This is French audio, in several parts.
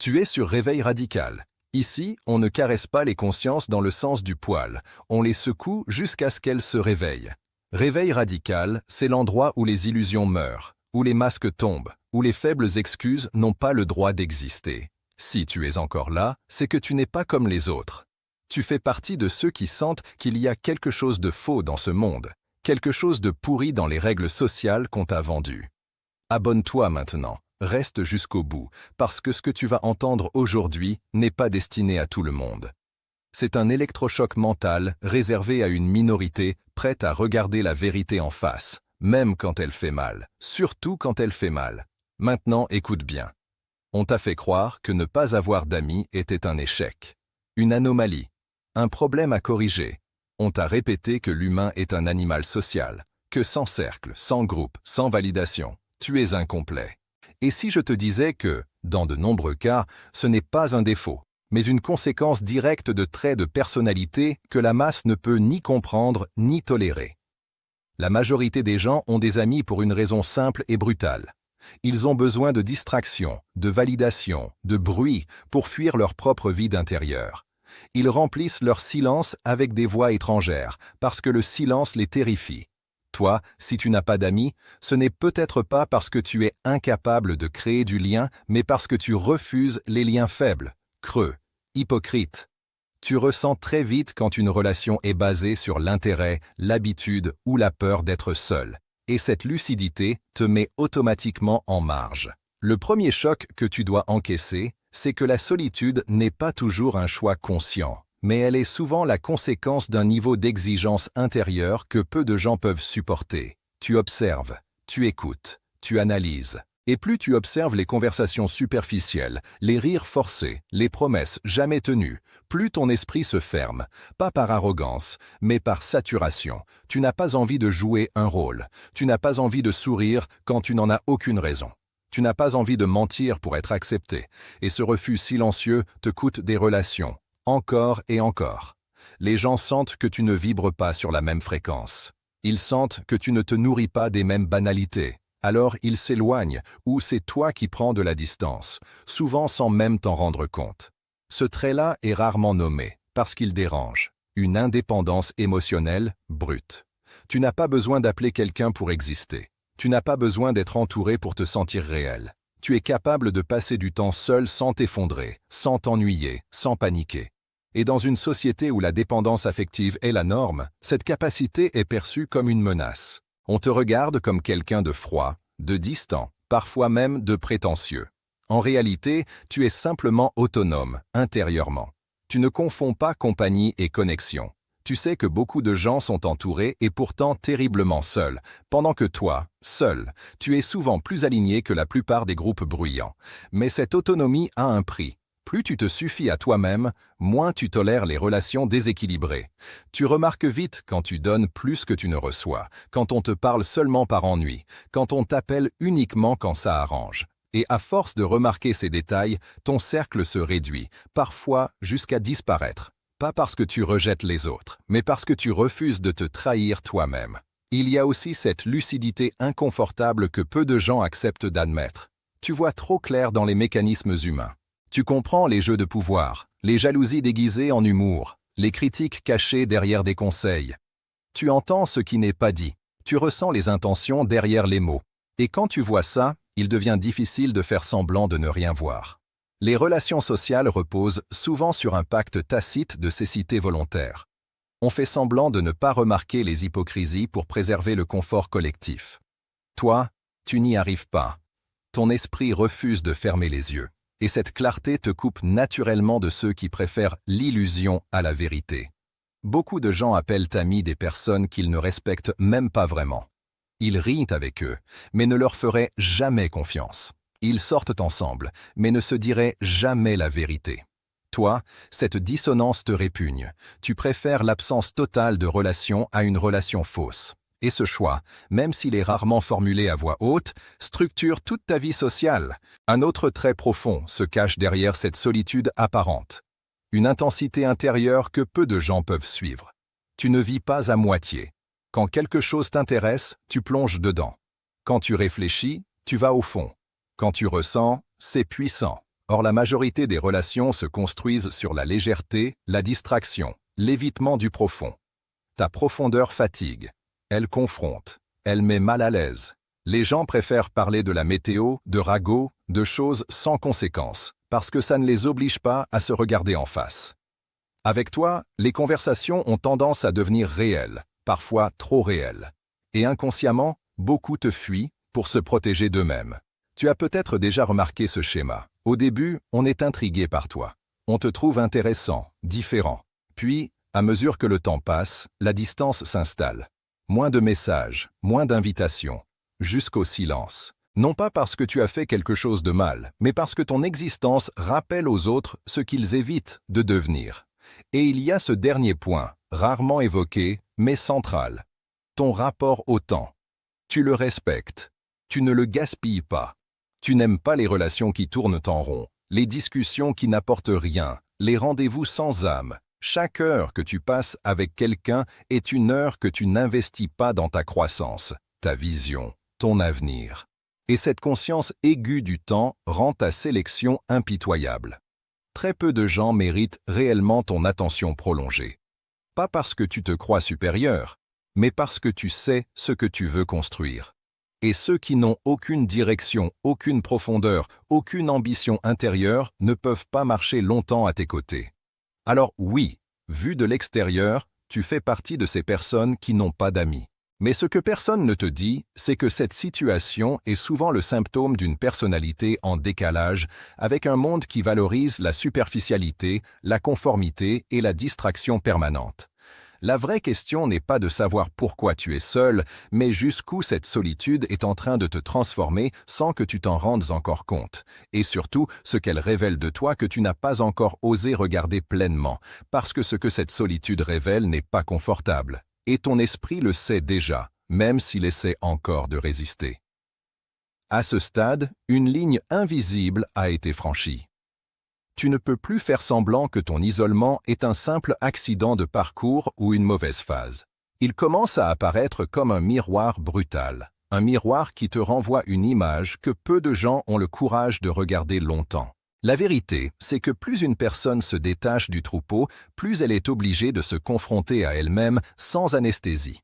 Tu es sur Réveil Radical. Ici, on ne caresse pas les consciences dans le sens du poil, on les secoue jusqu'à ce qu'elles se réveillent. Réveil Radical, c'est l'endroit où les illusions meurent, où les masques tombent, où les faibles excuses n'ont pas le droit d'exister. Si tu es encore là, c'est que tu n'es pas comme les autres. Tu fais partie de ceux qui sentent qu'il y a quelque chose de faux dans ce monde, quelque chose de pourri dans les règles sociales qu'on t'a vendues. Abonne-toi maintenant. Reste jusqu'au bout, parce que ce que tu vas entendre aujourd'hui n'est pas destiné à tout le monde. C'est un électrochoc mental réservé à une minorité prête à regarder la vérité en face, même quand elle fait mal, surtout quand elle fait mal. Maintenant, écoute bien. On t'a fait croire que ne pas avoir d'amis était un échec, une anomalie, un problème à corriger. On t'a répété que l'humain est un animal social, que sans cercle, sans groupe, sans validation, tu es incomplet. Et si je te disais que, dans de nombreux cas, ce n'est pas un défaut, mais une conséquence directe de traits de personnalité que la masse ne peut ni comprendre ni tolérer. La majorité des gens ont des amis pour une raison simple et brutale. Ils ont besoin de distraction, de validation, de bruit pour fuir leur propre vide intérieur. Ils remplissent leur silence avec des voix étrangères, parce que le silence les terrifie. Toi, si tu n'as pas d'amis, ce n'est peut-être pas parce que tu es incapable de créer du lien, mais parce que tu refuses les liens faibles, creux, hypocrites. Tu ressens très vite quand une relation est basée sur l'intérêt, l'habitude ou la peur d'être seul. Et cette lucidité te met automatiquement en marge. Le premier choc que tu dois encaisser, c'est que la solitude n'est pas toujours un choix conscient. Mais elle est souvent la conséquence d'un niveau d'exigence intérieure que peu de gens peuvent supporter. Tu observes, tu écoutes, tu analyses. Et plus tu observes les conversations superficielles, les rires forcés, les promesses jamais tenues, plus ton esprit se ferme, pas par arrogance, mais par saturation. Tu n'as pas envie de jouer un rôle, tu n'as pas envie de sourire quand tu n'en as aucune raison. Tu n'as pas envie de mentir pour être accepté, et ce refus silencieux te coûte des relations. Encore et encore. Les gens sentent que tu ne vibres pas sur la même fréquence. Ils sentent que tu ne te nourris pas des mêmes banalités. Alors ils s'éloignent, ou c'est toi qui prends de la distance, souvent sans même t'en rendre compte. Ce trait-là est rarement nommé, parce qu'il dérange. Une indépendance émotionnelle brute. Tu n'as pas besoin d'appeler quelqu'un pour exister. Tu n'as pas besoin d'être entouré pour te sentir réel. Tu es capable de passer du temps seul sans t'effondrer, sans t'ennuyer, sans paniquer. Et dans une société où la dépendance affective est la norme, cette capacité est perçue comme une menace. On te regarde comme quelqu'un de froid, de distant, parfois même de prétentieux. En réalité, tu es simplement autonome, intérieurement. Tu ne confonds pas compagnie et connexion. Tu sais que beaucoup de gens sont entourés et pourtant terriblement seuls, pendant que toi, seul, tu es souvent plus aligné que la plupart des groupes bruyants. Mais cette autonomie a un prix. Plus tu te suffis à toi-même, moins tu tolères les relations déséquilibrées. Tu remarques vite quand tu donnes plus que tu ne reçois, quand on te parle seulement par ennui, quand on t'appelle uniquement quand ça arrange. Et à force de remarquer ces détails, ton cercle se réduit, parfois jusqu'à disparaître. Pas parce que tu rejettes les autres, mais parce que tu refuses de te trahir toi-même. Il y a aussi cette lucidité inconfortable que peu de gens acceptent d'admettre. Tu vois trop clair dans les mécanismes humains. Tu comprends les jeux de pouvoir, les jalousies déguisées en humour, les critiques cachées derrière des conseils. Tu entends ce qui n'est pas dit. Tu ressens les intentions derrière les mots. Et quand tu vois ça, il devient difficile de faire semblant de ne rien voir. Les relations sociales reposent souvent sur un pacte tacite de cécité volontaire. On fait semblant de ne pas remarquer les hypocrisies pour préserver le confort collectif. Toi, tu n'y arrives pas. Ton esprit refuse de fermer les yeux. Et cette clarté te coupe naturellement de ceux qui préfèrent l'illusion à la vérité. Beaucoup de gens appellent amis des personnes qu'ils ne respectent même pas vraiment. Ils rient avec eux, mais ne leur feraient jamais confiance. Ils sortent ensemble, mais ne se diraient jamais la vérité. Toi, cette dissonance te répugne. Tu préfères l'absence totale de relation à une relation fausse. Et ce choix, même s'il est rarement formulé à voix haute, structure toute ta vie sociale. Un autre trait profond se cache derrière cette solitude apparente. Une intensité intérieure que peu de gens peuvent suivre. Tu ne vis pas à moitié. Quand quelque chose t'intéresse, tu plonges dedans. Quand tu réfléchis, tu vas au fond. Quand tu ressens, c'est puissant. Or la majorité des relations se construisent sur la légèreté, la distraction, l'évitement du profond. Ta profondeur fatigue. Elle confronte. Elle met mal à l'aise. Les gens préfèrent parler de la météo, de ragots, de choses sans conséquences, parce que ça ne les oblige pas à se regarder en face. Avec toi, les conversations ont tendance à devenir réelles, parfois trop réelles. Et inconsciemment, beaucoup te fuient pour se protéger d'eux-mêmes. Tu as peut-être déjà remarqué ce schéma. Au début, on est intrigué par toi. On te trouve intéressant, différent. Puis, à mesure que le temps passe, la distance s'installe. Moins de messages, moins d'invitations, jusqu'au silence. Non pas parce que tu as fait quelque chose de mal, mais parce que ton existence rappelle aux autres ce qu'ils évitent de devenir. Et il y a ce dernier point, rarement évoqué, mais central. Ton rapport au temps. Tu le respectes. Tu ne le gaspilles pas. Tu n'aimes pas les relations qui tournent en rond, les discussions qui n'apportent rien, les rendez-vous sans âme. Chaque heure que tu passes avec quelqu'un est une heure que tu n'investis pas dans ta croissance, ta vision, ton avenir. Et cette conscience aiguë du temps rend ta sélection impitoyable. Très peu de gens méritent réellement ton attention prolongée. Pas parce que tu te crois supérieur, mais parce que tu sais ce que tu veux construire. Et ceux qui n'ont aucune direction, aucune profondeur, aucune ambition intérieure ne peuvent pas marcher longtemps à tes côtés. Alors oui, vu de l'extérieur, tu fais partie de ces personnes qui n'ont pas d'amis. Mais ce que personne ne te dit, c'est que cette situation est souvent le symptôme d'une personnalité en décalage, avec un monde qui valorise la superficialité, la conformité et la distraction permanente. La vraie question n'est pas de savoir pourquoi tu es seul, mais jusqu'où cette solitude est en train de te transformer sans que tu t'en rendes encore compte. Et surtout, ce qu'elle révèle de toi que tu n'as pas encore osé regarder pleinement, parce que ce que cette solitude révèle n'est pas confortable. Et ton esprit le sait déjà, même s'il essaie encore de résister. À ce stade, une ligne invisible a été franchie. Tu ne peux plus faire semblant que ton isolement est un simple accident de parcours ou une mauvaise phase. Il commence à apparaître comme un miroir brutal, un miroir qui te renvoie une image que peu de gens ont le courage de regarder longtemps. La vérité, c'est que plus une personne se détache du troupeau, plus elle est obligée de se confronter à elle-même sans anesthésie.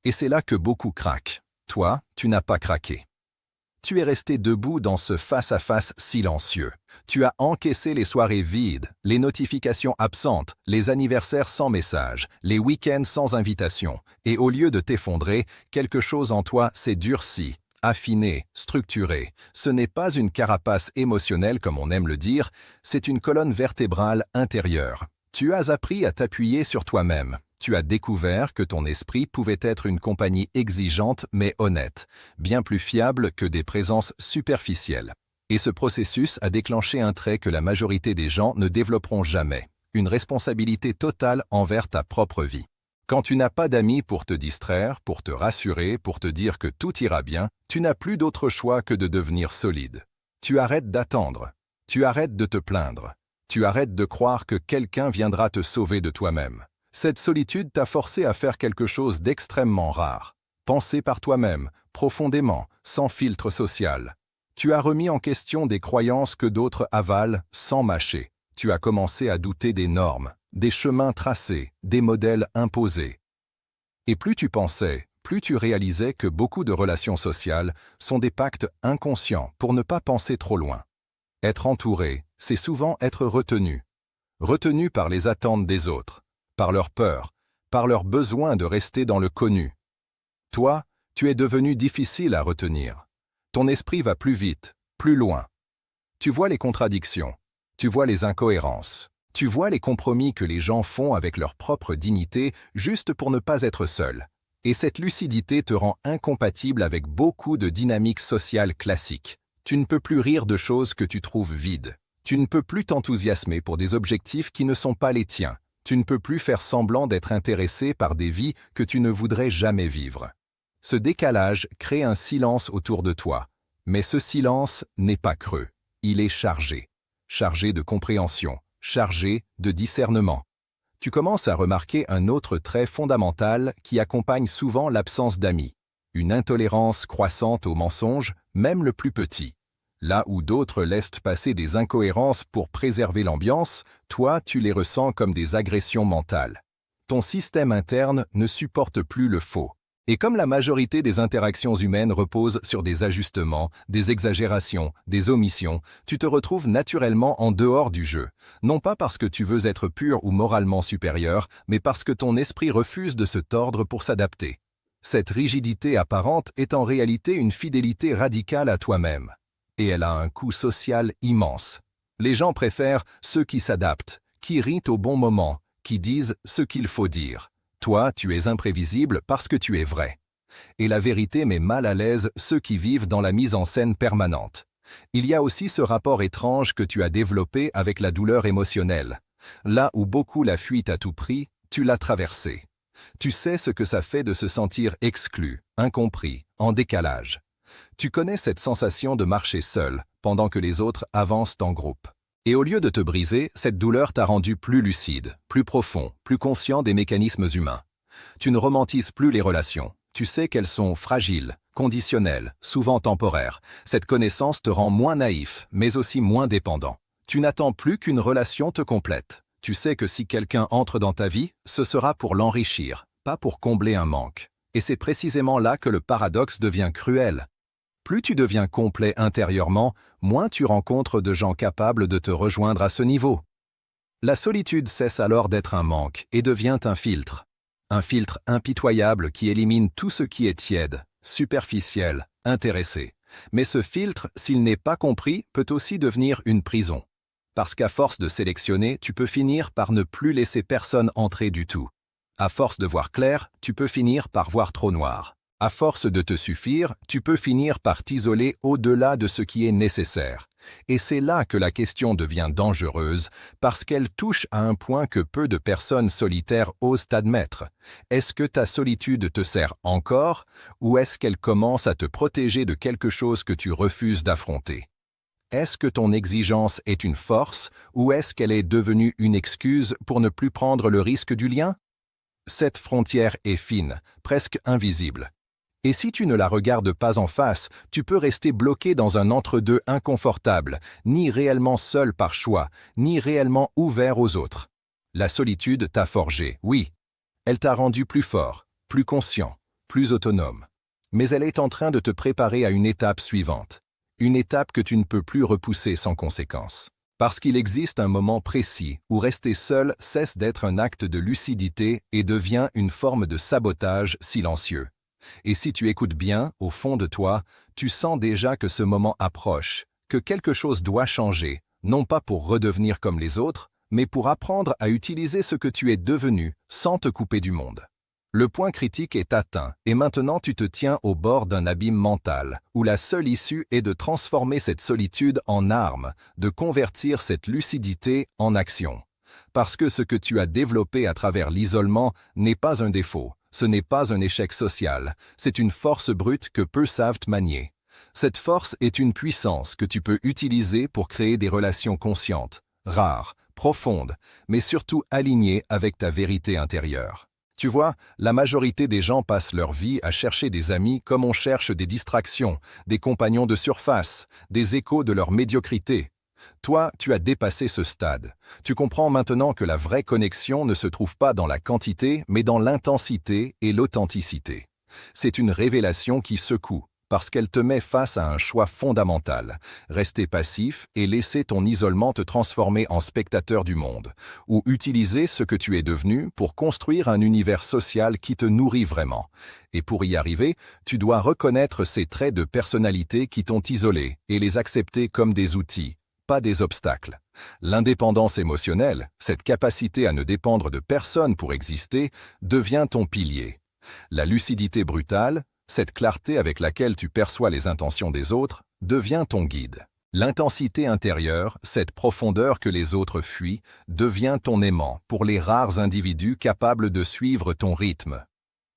Et c'est là que beaucoup craquent. Toi, tu n'as pas craqué. Tu es resté debout dans ce face-à-face silencieux. Tu as encaissé les soirées vides, les notifications absentes, les anniversaires sans message, les week-ends sans invitation. Et au lieu de t'effondrer, quelque chose en toi s'est durci, affiné, structuré. Ce n'est pas une carapace émotionnelle comme on aime le dire, c'est une colonne vertébrale intérieure. Tu as appris à t'appuyer sur toi-même. Tu as découvert que ton esprit pouvait être une compagnie exigeante mais honnête, bien plus fiable que des présences superficielles. Et ce processus a déclenché un trait que la majorité des gens ne développeront jamais, une responsabilité totale envers ta propre vie. Quand tu n'as pas d'amis pour te distraire, pour te rassurer, pour te dire que tout ira bien, tu n'as plus d'autre choix que de devenir solide. Tu arrêtes d'attendre, tu arrêtes de te plaindre, tu arrêtes de croire que quelqu'un viendra te sauver de toi-même. Cette solitude t'a forcé à faire quelque chose d'extrêmement rare. Penser par toi-même, profondément, sans filtre social. Tu as remis en question des croyances que d'autres avalent sans mâcher. Tu as commencé à douter des normes, des chemins tracés, des modèles imposés. Et plus tu pensais, plus tu réalisais que beaucoup de relations sociales sont des pactes inconscients pour ne pas penser trop loin. Être entouré, c'est souvent être retenu. Retenu par les attentes des autres, par leur peur, par leur besoin de rester dans le connu. Toi, tu es devenu difficile à retenir. Ton esprit va plus vite, plus loin. Tu vois les contradictions, tu vois les incohérences, tu vois les compromis que les gens font avec leur propre dignité juste pour ne pas être seuls. Et cette lucidité te rend incompatible avec beaucoup de dynamiques sociales classiques. Tu ne peux plus rire de choses que tu trouves vides. Tu ne peux plus t'enthousiasmer pour des objectifs qui ne sont pas les tiens. Tu ne peux plus faire semblant d'être intéressé par des vies que tu ne voudrais jamais vivre. Ce décalage crée un silence autour de toi. Mais ce silence n'est pas creux. Il est chargé. Chargé de compréhension. Chargé de discernement. Tu commences à remarquer un autre trait fondamental qui accompagne souvent l'absence d'amis. Une intolérance croissante aux mensonges, même le plus petit. Là où d'autres laissent passer des incohérences pour préserver l'ambiance, toi, tu les ressens comme des agressions mentales. Ton système interne ne supporte plus le faux. Et comme la majorité des interactions humaines reposent sur des ajustements, des exagérations, des omissions, tu te retrouves naturellement en dehors du jeu. Non pas parce que tu veux être pur ou moralement supérieur, mais parce que ton esprit refuse de se tordre pour s'adapter. Cette rigidité apparente est en réalité une fidélité radicale à toi-même. Et elle a un coût social immense. Les gens préfèrent ceux qui s'adaptent, qui rient au bon moment, qui disent ce qu'il faut dire. Toi, tu es imprévisible parce que tu es vrai. Et la vérité met mal à l'aise ceux qui vivent dans la mise en scène permanente. Il y a aussi ce rapport étrange que tu as développé avec la douleur émotionnelle. Là où beaucoup la fuient à tout prix, tu l'as traversée. Tu sais ce que ça fait de se sentir exclu, incompris, en décalage. Tu connais cette sensation de marcher seul, pendant que les autres avancent en groupe. Et au lieu de te briser, cette douleur t'a rendu plus lucide, plus profond, plus conscient des mécanismes humains. Tu ne romantises plus les relations. Tu sais qu'elles sont fragiles, conditionnelles, souvent temporaires. Cette connaissance te rend moins naïf, mais aussi moins dépendant. Tu n'attends plus qu'une relation te complète. Tu sais que si quelqu'un entre dans ta vie, ce sera pour l'enrichir, pas pour combler un manque. Et c'est précisément là que le paradoxe devient cruel. Plus tu deviens complet intérieurement, moins tu rencontres de gens capables de te rejoindre à ce niveau. La solitude cesse alors d'être un manque et devient un filtre. Un filtre impitoyable qui élimine tout ce qui est tiède, superficiel, intéressé. Mais ce filtre, s'il n'est pas compris, peut aussi devenir une prison. Parce qu'à force de sélectionner, tu peux finir par ne plus laisser personne entrer du tout. À force de voir clair, tu peux finir par voir trop noir. À force de te suffire, tu peux finir par t'isoler au-delà de ce qui est nécessaire. Et c'est là que la question devient dangereuse, parce qu'elle touche à un point que peu de personnes solitaires osent admettre. Est-ce que ta solitude te sert encore, ou est-ce qu'elle commence à te protéger de quelque chose que tu refuses d'affronter? Est-ce que ton exigence est une force, ou est-ce qu'elle est devenue une excuse pour ne plus prendre le risque du lien? Cette frontière est fine, presque invisible. Et si tu ne la regardes pas en face, tu peux rester bloqué dans un entre-deux inconfortable, ni réellement seul par choix, ni réellement ouvert aux autres. La solitude t'a forgé, oui. Elle t'a rendu plus fort, plus conscient, plus autonome. Mais elle est en train de te préparer à une étape suivante. Une étape que tu ne peux plus repousser sans conséquence. Parce qu'il existe un moment précis où rester seul cesse d'être un acte de lucidité et devient une forme de sabotage silencieux. Et si tu écoutes bien, au fond de toi, tu sens déjà que ce moment approche, que quelque chose doit changer, non pas pour redevenir comme les autres, mais pour apprendre à utiliser ce que tu es devenu sans te couper du monde. Le point critique est atteint, et maintenant tu te tiens au bord d'un abîme mental, où la seule issue est de transformer cette solitude en arme, de convertir cette lucidité en action. Parce que ce que tu as développé à travers l'isolement n'est pas un défaut. Ce n'est pas un échec social, c'est une force brute que peu savent manier. Cette force est une puissance que tu peux utiliser pour créer des relations conscientes, rares, profondes, mais surtout alignées avec ta vérité intérieure. Tu vois, la majorité des gens passent leur vie à chercher des amis comme on cherche des distractions, des compagnons de surface, des échos de leur médiocrité. Toi, tu as dépassé ce stade. Tu comprends maintenant que la vraie connexion ne se trouve pas dans la quantité, mais dans l'intensité et l'authenticité. C'est une révélation qui secoue, parce qu'elle te met face à un choix fondamental. Rester passif et laisser ton isolement te transformer en spectateur du monde, ou utiliser ce que tu es devenu pour construire un univers social qui te nourrit vraiment. Et pour y arriver, tu dois reconnaître ces traits de personnalité qui t'ont isolé et les accepter comme des outils, pas des obstacles. L'indépendance émotionnelle, cette capacité à ne dépendre de personne pour exister, devient ton pilier. La lucidité brutale, cette clarté avec laquelle tu perçois les intentions des autres, devient ton guide. L'intensité intérieure, cette profondeur que les autres fuient, devient ton aimant pour les rares individus capables de suivre ton rythme.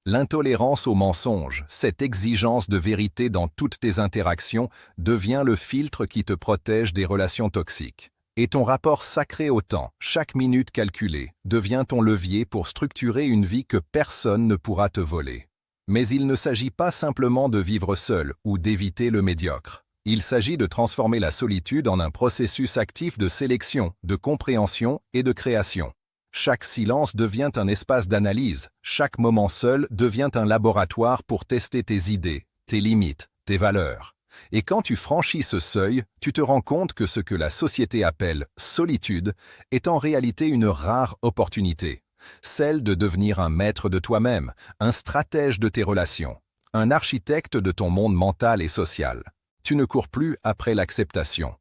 L'intolérance au mensonge, cette exigence de vérité dans toutes tes interactions, devient le filtre qui te protège des relations toxiques. Et ton rapport sacré au temps, chaque minute calculée, devient ton levier pour structurer une vie que personne ne pourra te voler. Mais il ne s'agit pas simplement de vivre seul ou d'éviter le médiocre. Il s'agit de transformer la solitude en un processus actif de sélection, de compréhension et de création. Chaque silence devient un espace d'analyse, chaque moment seul devient un laboratoire pour tester tes idées, tes limites, tes valeurs. Et quand tu franchis ce seuil, tu te rends compte que ce que la société appelle solitude est en réalité une rare opportunité, celle de devenir un maître de toi-même, un stratège de tes relations, un architecte de ton monde mental et social. Tu ne cours plus après l'acceptation,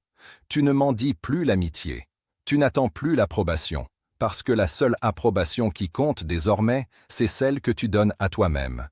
tu ne mendis plus l'amitié, tu n'attends plus l'approbation, parce que la seule approbation qui compte désormais, c'est celle que tu donnes à toi-même.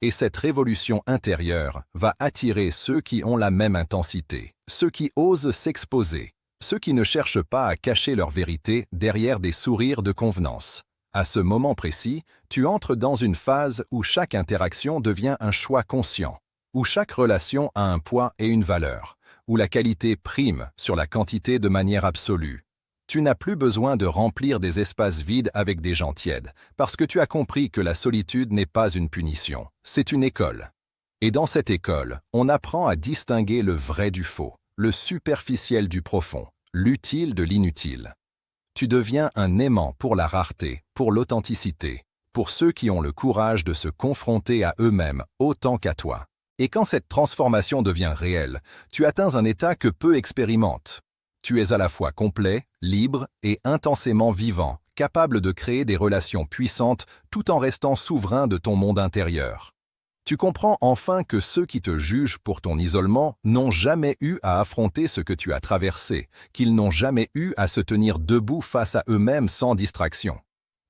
Et cette révolution intérieure va attirer ceux qui ont la même intensité, ceux qui osent s'exposer, ceux qui ne cherchent pas à cacher leur vérité derrière des sourires de convenance. À ce moment précis, tu entres dans une phase où chaque interaction devient un choix conscient, où chaque relation a un poids et une valeur, où la qualité prime sur la quantité de manière absolue. Tu n'as plus besoin de remplir des espaces vides avec des gens tièdes, parce que tu as compris que la solitude n'est pas une punition, c'est une école. Et dans cette école, on apprend à distinguer le vrai du faux, le superficiel du profond, l'utile de l'inutile. Tu deviens un aimant pour la rareté, pour l'authenticité, pour ceux qui ont le courage de se confronter à eux-mêmes autant qu'à toi. Et quand cette transformation devient réelle, tu atteins un état que peu expérimentent. Tu es à la fois complet, libre et intensément vivant, capable de créer des relations puissantes tout en restant souverain de ton monde intérieur. Tu comprends enfin que ceux qui te jugent pour ton isolement n'ont jamais eu à affronter ce que tu as traversé, qu'ils n'ont jamais eu à se tenir debout face à eux-mêmes sans distraction.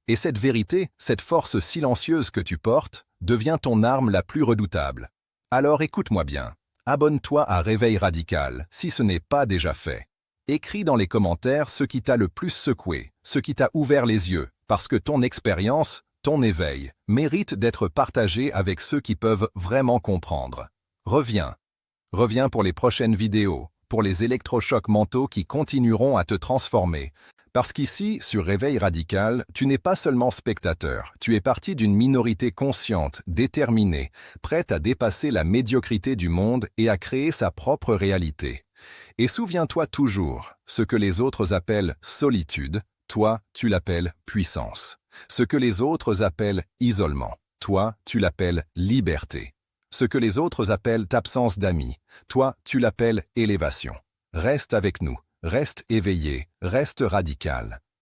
Et cette vérité, cette force silencieuse que tu portes, devient ton arme la plus redoutable. Alors écoute-moi bien, abonne-toi à Réveil Radical si ce n'est pas déjà fait. Écris dans les commentaires ce qui t'a le plus secoué, ce qui t'a ouvert les yeux, parce que ton expérience, ton éveil, mérite d'être partagé avec ceux qui peuvent vraiment comprendre. Reviens. Reviens pour les prochaines vidéos, pour les électrochocs mentaux qui continueront à te transformer. Parce qu'ici, sur Réveil Radical, tu n'es pas seulement spectateur, tu es partie d'une minorité consciente, déterminée, prête à dépasser la médiocrité du monde et à créer sa propre réalité. Et souviens-toi toujours, ce que les autres appellent solitude, toi, tu l'appelles puissance. Ce que les autres appellent isolement, toi, tu l'appelles liberté. Ce que les autres appellent absence d'amis, toi, tu l'appelles élévation. Reste avec nous, reste éveillé, reste radical.